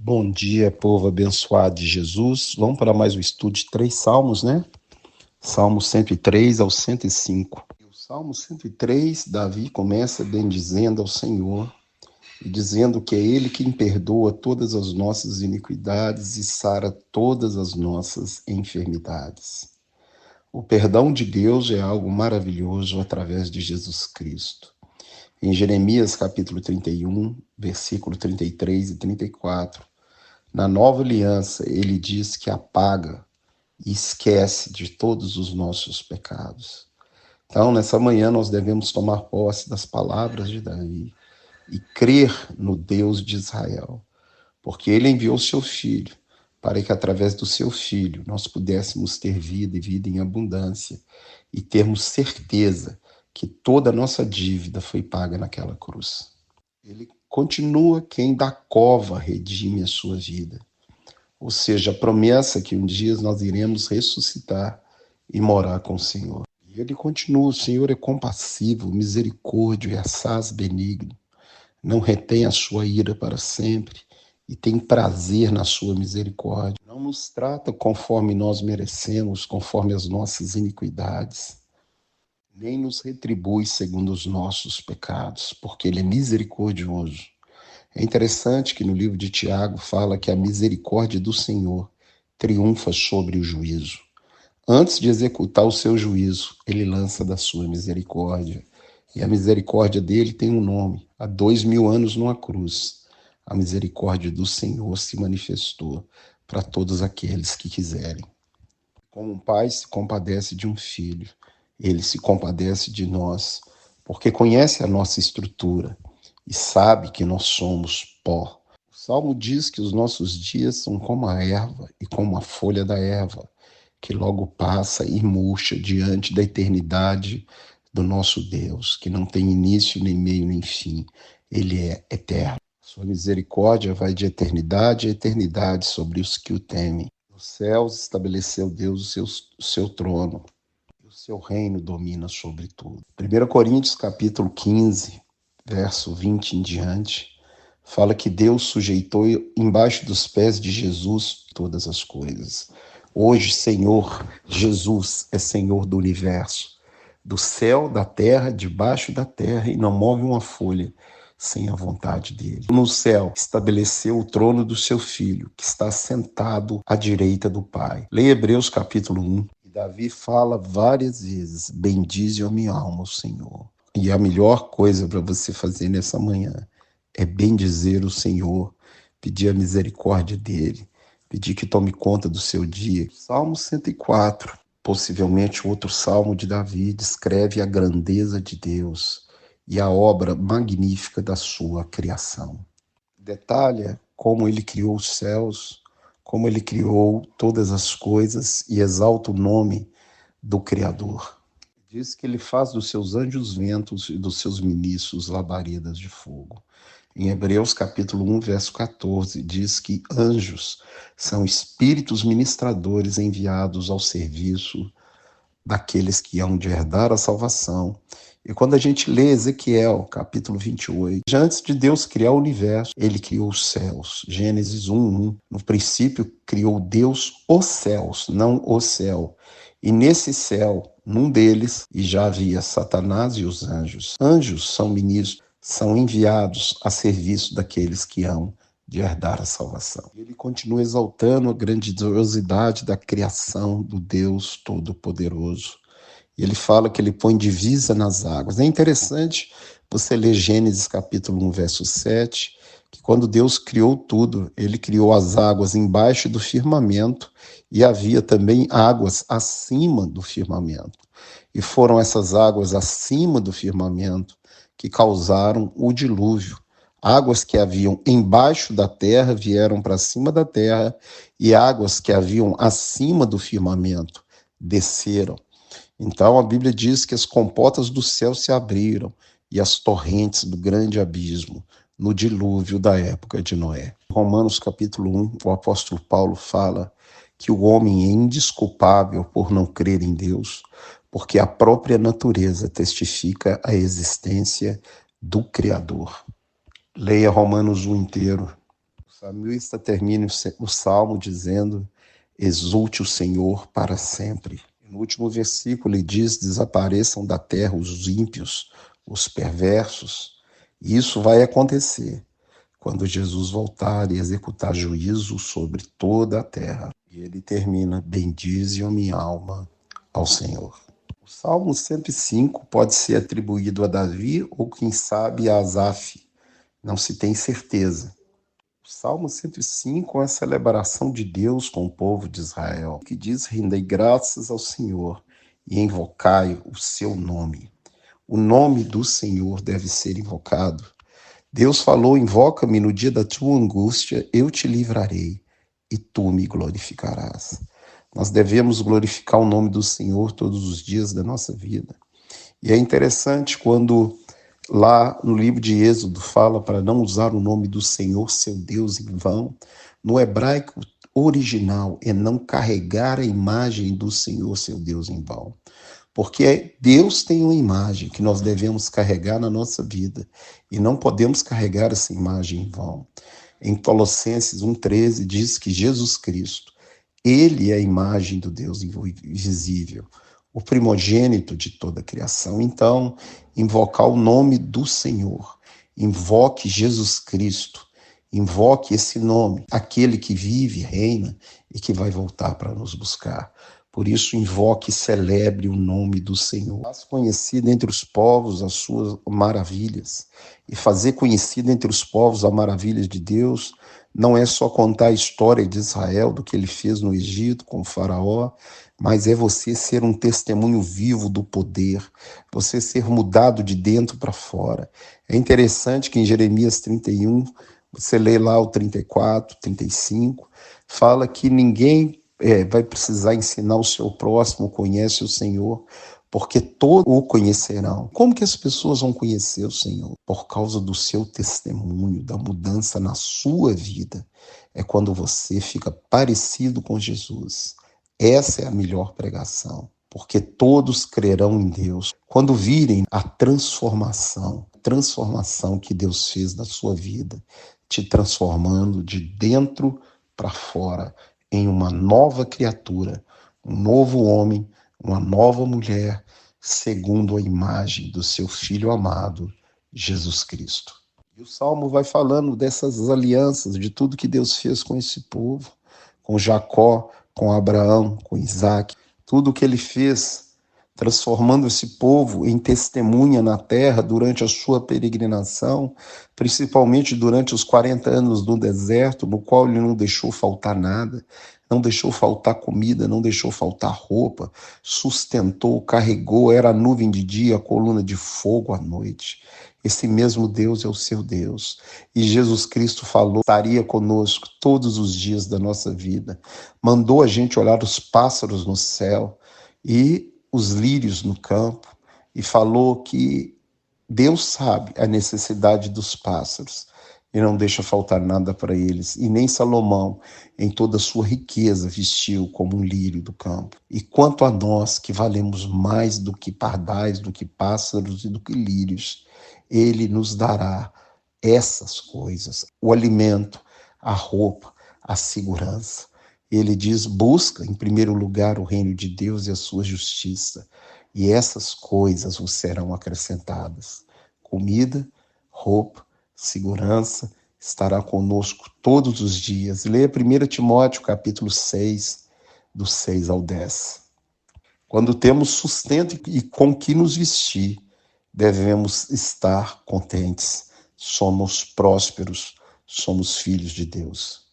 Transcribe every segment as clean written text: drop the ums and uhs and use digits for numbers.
Bom dia, povo abençoado de Jesus. Vamos para mais um estudo de 3 salmos, né? Salmo 103 ao 105. O Salmo 103, Davi começa bendizendo ao Senhor e dizendo que é Ele quem perdoa todas as nossas iniquidades e sara todas as nossas enfermidades. O perdão de Deus é algo maravilhoso através de Jesus Cristo. Em Jeremias capítulo 31, versículo 33 e 34, na nova aliança, ele diz que apaga e esquece de todos os nossos pecados. Então, nessa manhã, nós devemos tomar posse das palavras de Davi e crer no Deus de Israel, porque ele enviou seu Filho para que, através do seu Filho, nós pudéssemos ter vida e vida em abundância e termos certeza que toda a nossa dívida foi paga naquela cruz. Ele continua quem da cova redime a sua vida. Ou seja, a promessa que um dia nós iremos ressuscitar e morar com o Senhor. E ele continua: o Senhor é compassivo, misericórdio e assaz benigno, não retém a sua ira para sempre e tem prazer na sua misericórdia. Não nos trata conforme nós merecemos, conforme as nossas iniquidades, nem nos retribui segundo os nossos pecados, porque ele é misericordioso. É interessante que no livro de Tiago fala que a misericórdia do Senhor triunfa sobre o juízo. Antes de executar o seu juízo, ele lança da sua misericórdia. E a misericórdia dele tem um nome. Há 2000 anos numa cruz, a misericórdia do Senhor se manifestou para todos aqueles que quiserem. Como um pai se compadece de um filho, ele se compadece de nós, porque conhece a nossa estrutura e sabe que nós somos pó. O Salmo diz que os nossos dias são como a erva e como a folha da erva, que logo passa e murcha diante da eternidade do nosso Deus, que não tem início, nem meio, nem fim. Ele é eterno. Sua misericórdia vai de eternidade a eternidade sobre os que o temem. Nos céus estabeleceu Deus o seu trono, e o seu reino domina sobre tudo. 1 Coríntios capítulo 15, verso 20 em diante, fala que Deus sujeitou embaixo dos pés de Jesus todas as coisas. Hoje, Senhor, Jesus é Senhor do universo, do céu, da terra, debaixo da terra, e não move uma folha sem a vontade dele. No céu, estabeleceu o trono do seu Filho, que está sentado à direita do Pai. Leia Hebreus capítulo 1. Davi fala várias vezes: bendize a minha alma, o Senhor. E a melhor coisa para você fazer nessa manhã é bendizer o Senhor, pedir a misericórdia dele, pedir que tome conta do seu dia. Salmo 104, possivelmente outro salmo de Davi, descreve a grandeza de Deus e a obra magnífica da sua criação. Detalha como ele criou os céus, como ele criou todas as coisas e exalta o nome do Criador. Diz que ele faz dos seus anjos ventos e dos seus ministros labaredas de fogo. Em Hebreus capítulo 1, verso 14, diz que anjos são espíritos ministradores enviados ao serviço daqueles que hão de herdar a salvação. E quando a gente lê Ezequiel, capítulo 28, já antes de Deus criar o universo, ele criou os céus. Gênesis 1:1. No princípio, criou Deus os céus, não o céu. E nesse céu, num deles, e já havia Satanás e os anjos. Anjos são ministros, são enviados a serviço daqueles que hão de herdar a salvação. Ele continua exaltando a grandiosidade da criação do Deus Todo-Poderoso. E ele fala que ele põe divisa nas águas. É interessante você ler Gênesis capítulo 1, verso 7, que quando Deus criou tudo, ele criou as águas embaixo do firmamento e havia também águas acima do firmamento. E foram essas águas acima do firmamento que causaram o dilúvio. Águas que haviam embaixo da terra vieram para cima da terra e águas que haviam acima do firmamento desceram. Então a Bíblia diz que as comportas do céu se abriram e as torrentes do grande abismo no dilúvio da época de Noé. Romanos capítulo 1, o apóstolo Paulo fala que o homem é indesculpável por não crer em Deus, porque a própria natureza testifica a existência do Criador. Leia Romanos 1 inteiro. O salmista termina o salmo dizendo: exulte o Senhor para sempre. No último versículo ele diz: desapareçam da terra os ímpios, os perversos. E isso vai acontecer quando Jesus voltar e executar juízo sobre toda a terra. E ele termina: bendize a minha alma ao Senhor. O Salmo 105 pode ser atribuído a Davi ou, quem sabe, a Asaf. Não se tem certeza. O Salmo 105 é a celebração de Deus com o povo de Israel, que diz: rendei graças ao Senhor e invocai o seu nome. O nome do Senhor deve ser invocado. Deus falou: invoca-me no dia da tua angústia, eu te livrarei e tu me glorificarás. Nós devemos glorificar o nome do Senhor todos os dias da nossa vida. E é interessante quando lá no livro de Êxodo fala para não usar o nome do Senhor, seu Deus, em vão. No hebraico original é não carregar a imagem do Senhor, seu Deus, em vão. Porque Deus tem uma imagem que nós devemos carregar na nossa vida e não podemos carregar essa imagem em vão. Em Colossenses 1,13 diz que Jesus Cristo, ele é a imagem do Deus invisível, o primogênito de toda a criação. Então, invocar o nome do Senhor, invoque Jesus Cristo, invoque esse nome, aquele que vive, reina e que vai voltar para nos buscar. Por isso, invoque e celebre o nome do Senhor. Faz conhecido entre os povos as suas maravilhas. E fazer conhecido entre os povos as maravilhas de Deus não é só contar a história de Israel, do que ele fez no Egito com o faraó, mas é você ser um testemunho vivo do poder, você ser mudado de dentro para fora. É interessante que em Jeremias 31, você lê lá o 34, 35, fala que ninguém vai precisar ensinar o seu próximo, conhece o Senhor, porque todos o conhecerão. Como que as pessoas vão conhecer o Senhor? Por causa do seu testemunho, da mudança na sua vida. É quando você fica parecido com Jesus. Essa é a melhor pregação, porque todos crerão em Deus. Quando virem a transformação que Deus fez na sua vida, te transformando de dentro para fora, em uma nova criatura, um novo homem, uma nova mulher, segundo a imagem do seu Filho amado, Jesus Cristo. E o Salmo vai falando dessas alianças, de tudo que Deus fez com esse povo, com Jacó, com Abraão, com Isaac, tudo que ele fez, transformando esse povo em testemunha na terra durante a sua peregrinação, principalmente durante os 40 anos no deserto, no qual ele não deixou faltar nada, não deixou faltar comida, não deixou faltar roupa, sustentou, carregou, era a nuvem de dia, a coluna de fogo à noite. Esse mesmo Deus é o seu Deus. E Jesus Cristo falou, estaria conosco todos os dias da nossa vida. Mandou a gente olhar os pássaros no céu e os lírios no campo, e falou que Deus sabe a necessidade dos pássaros e não deixa faltar nada para eles. E nem Salomão, em toda a sua riqueza, vestiu como um lírio do campo. E quanto a nós, que valemos mais do que pardais, do que pássaros e do que lírios, ele nos dará essas coisas, o alimento, a roupa, a segurança. Ele diz: busca em primeiro lugar o reino de Deus e a sua justiça, e essas coisas vos serão acrescentadas. Comida, roupa, segurança, estará conosco todos os dias. Leia 1 Timóteo, capítulo 6, do 6 ao 10. Quando temos sustento e com que nos vestir, devemos estar contentes. Somos prósperos, somos filhos de Deus.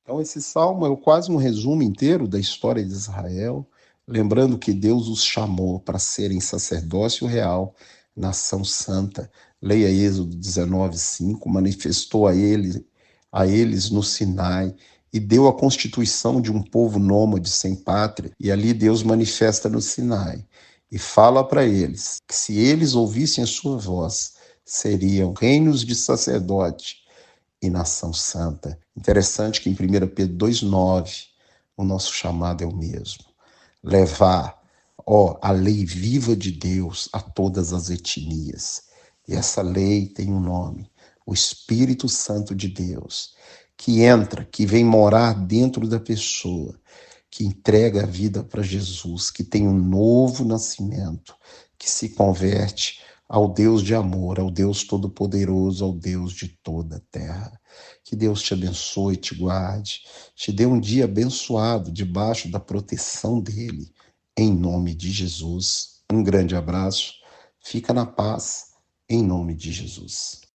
Então, esse salmo é quase um resumo inteiro da história de Israel, lembrando que Deus os chamou para serem sacerdócio real, nação santa. Leia Êxodo 19:5, manifestou a eles no Sinai e deu a constituição de um povo nômade sem pátria. E ali Deus manifesta no Sinai e fala para eles que se eles ouvissem a sua voz, seriam reinos de sacerdote e nação santa. Interessante que em 1 Pedro 2,9, o nosso chamado é o mesmo. Levar, a lei viva de Deus a todas as etnias. E essa lei tem um nome, o Espírito Santo de Deus, que entra, que vem morar dentro da pessoa, que entrega a vida para Jesus, que tem um novo nascimento, que se converte ao Deus de amor, ao Deus Todo-Poderoso, ao Deus de toda a terra. Que Deus te abençoe, te guarde, te dê um dia abençoado debaixo da proteção dele, em nome de Jesus. Um grande abraço, fica na paz, em nome de Jesus.